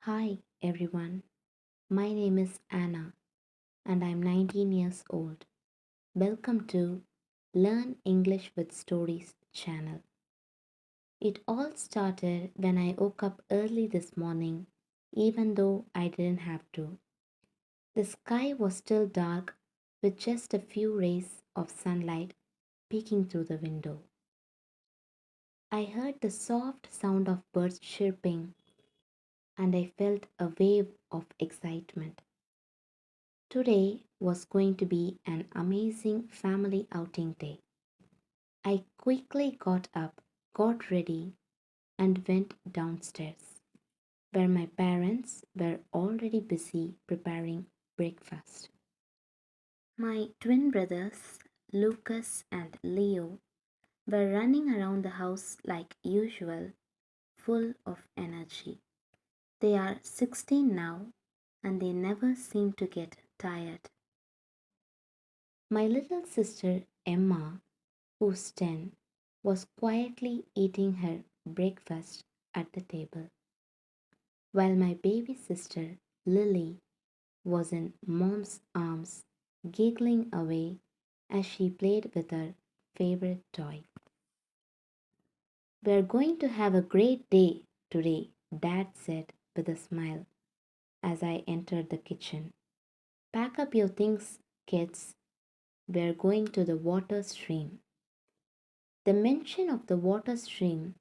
Hi everyone, my name is Anna and I'm 19 years old. Welcome to Learn English with Stories channel. It all started when I woke up early this morning, even though I didn't have to. The sky was still dark with just a few rays of sunlight peeking through the window. I heard the soft sound of birds chirping and I felt a wave of excitement. Today was going to be an amazing family outing day. I quickly got up, got ready, and went downstairs, where my parents were already busy preparing breakfast. My twin brothers, Lucas and Leo, were running around the house like usual, full of energy. They are 16 now, and they never seem to get tired. My little sister Emma, who's 10, was quietly eating her breakfast at the table, while my baby sister Lily was in mom's arms, giggling away as she played with her favorite toy. We're going to have a great day today, Dad said with a smile as I entered the kitchen. Pack up your things, kids. We're going to the water stream. The mention of the water stream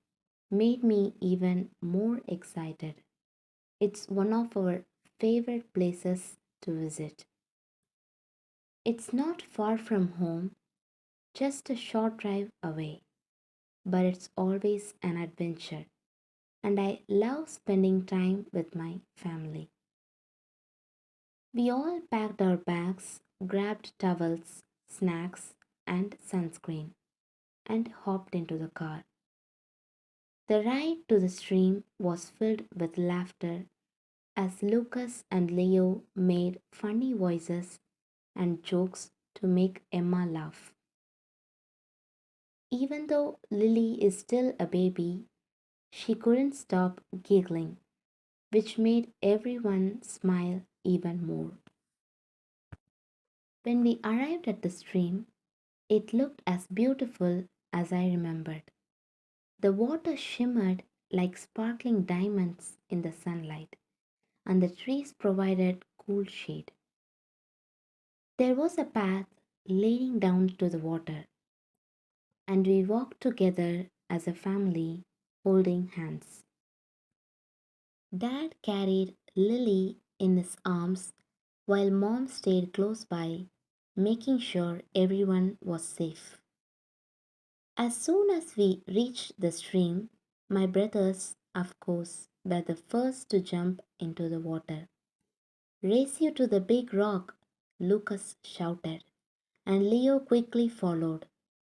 made me even more excited. It's one of our favorite places to visit. It's not far from home, just a short drive away, but it's always an adventure, and I love spending time with my family. We all packed our bags, grabbed towels, snacks, and sunscreen, and hopped into the car. The ride to the stream was filled with laughter as Lucas and Leo made funny voices and jokes to make Emma laugh. Even though Lily is still a baby, she couldn't stop giggling, which made everyone smile even more. When we arrived at the stream, it looked as beautiful as I remembered. The water shimmered like sparkling diamonds in the sunlight, and the trees provided cool shade. There was a path leading down to the water, and we walked together as a family, holding hands. Dad carried Lily in his arms while Mom stayed close by, making sure everyone was safe. As soon as we reached the stream, my brothers, of course, were the first to jump into the water. Race you to the big rock, Lucas shouted, and Leo quickly followed,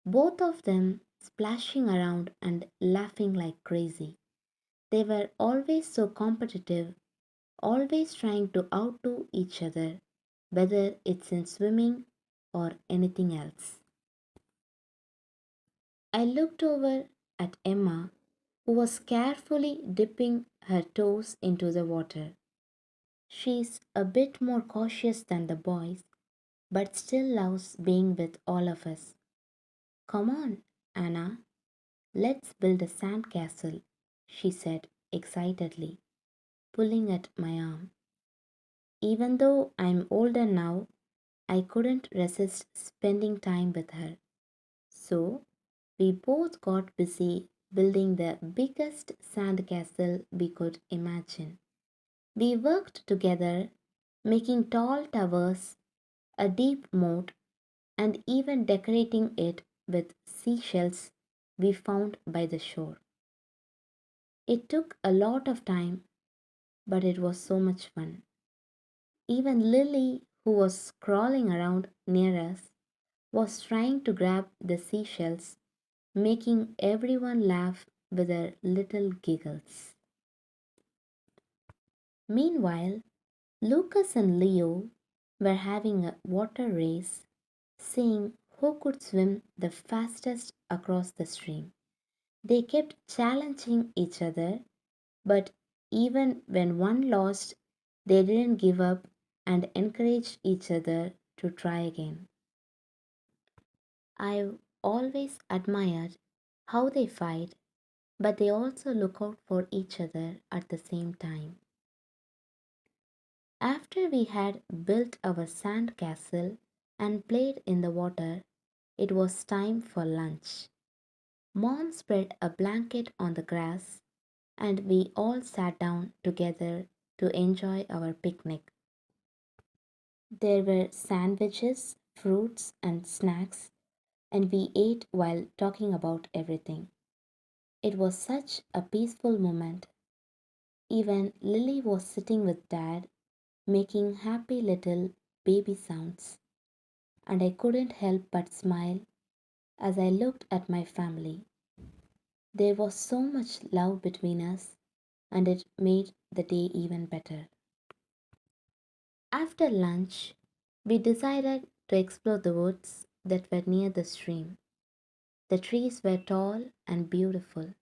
both of them splashing around and laughing like crazy. They were always so competitive, always trying to outdo each other, whether it's in swimming or anything else. I looked over at Emma, who was carefully dipping her toes into the water. She's a bit more cautious than the boys, but still loves being with all of us. Come on, Anna, let's build a sand castle, she said excitedly, pulling at my arm. Even though I'm older now, I couldn't resist spending time with her. So, we both got busy building the biggest sand castle we could imagine. We worked together, making tall towers, a deep moat, and even decorating it with seashells we found by the shore. It took a lot of time, but it was so much fun. Even Lily, who was crawling around near us, was trying to grab the seashells, making everyone laugh with her little giggles. Meanwhile, Lucas and Leo were having a water race, seeing who could swim the fastest across the stream. They kept challenging each other, but even when one lost, they didn't give up and encouraged each other to try again. I've always admired how they fight, but they also look out for each other at the same time. After we had built our sand castle and played in the water, it was time for lunch. Mom spread a blanket on the grass and we all sat down together to enjoy our picnic. There were sandwiches, fruits, and snacks, and we ate while talking about everything. It was such a peaceful moment. Even Lily was sitting with Dad, making happy little baby sounds, and I couldn't help but smile as I looked at my family. There was so much love between us, and it made the day even better. After lunch, we decided to explore the woods that were near the stream. The trees were tall and beautiful,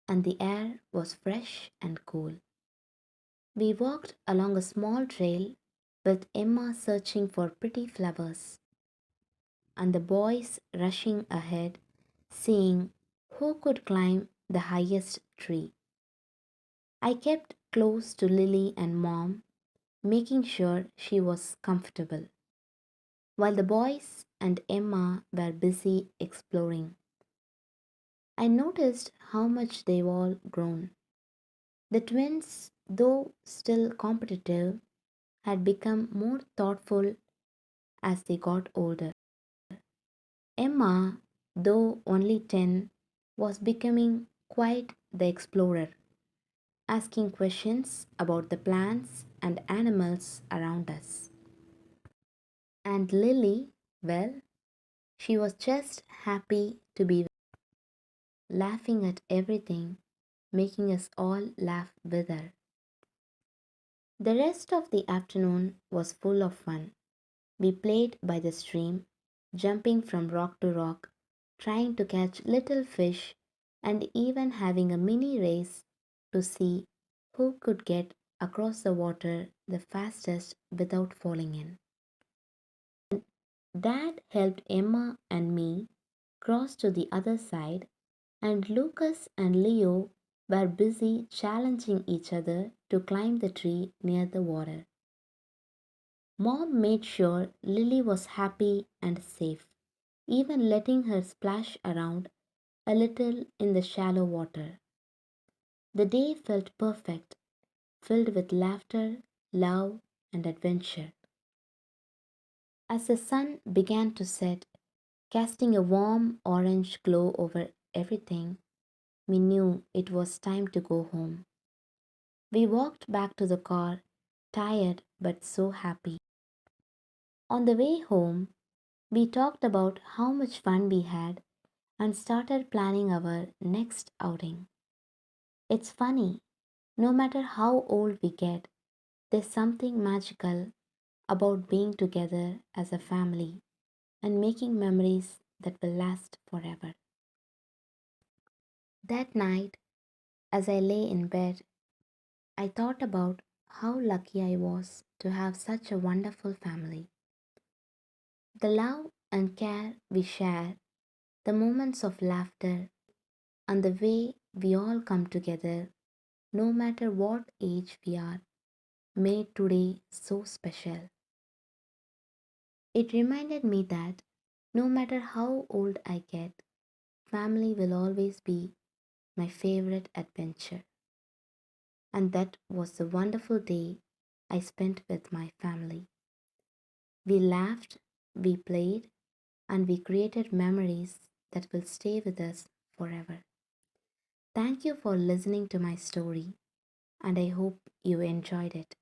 and the air was fresh and cool. We walked along a small trail with Emma searching for pretty flowers, and the boys rushing ahead, seeing who could climb the highest tree. I kept close to Lily and Mom, making sure she was comfortable, while the boys and Emma were busy exploring. I noticed how much they've all grown. The twins, though still competitive, had become more thoughtful as they got older. Emma, though only 10, was becoming quite the explorer, asking questions about the plants and animals around us. And Lily, well, she was just happy to be laughing at everything, making us all laugh with her. The rest of the afternoon was full of fun. We played by the stream, jumping from rock to rock, trying to catch little fish, and even having a mini race to see who could get across the water the fastest without falling in. Dad helped Emma and me cross to the other side, and Lucas and Leo were busy challenging each other to climb the tree near the water. Mom made sure Lily was happy and safe, even letting her splash around a little in the shallow water. The day felt perfect, filled with laughter, love, and adventure. As the sun began to set, casting a warm orange glow over everything, we knew it was time to go home. We walked back to the car, tired but so happy. On the way home, we talked about how much fun we had and started planning our next outing. It's funny, no matter how old we get, there's something magical about being together as a family and making memories that will last forever. That night, as I lay in bed, I thought about how lucky I was to have such a wonderful family. The love and care we share, the moments of laughter, and the way we all come together, no matter what age we are, made today so special. It reminded me that no matter how old I get, family will always be my favorite adventure. And that was the wonderful day I spent with my family. We laughed, we played, and we created memories that will stay with us forever. Thank you for listening to my story, and I hope you enjoyed it.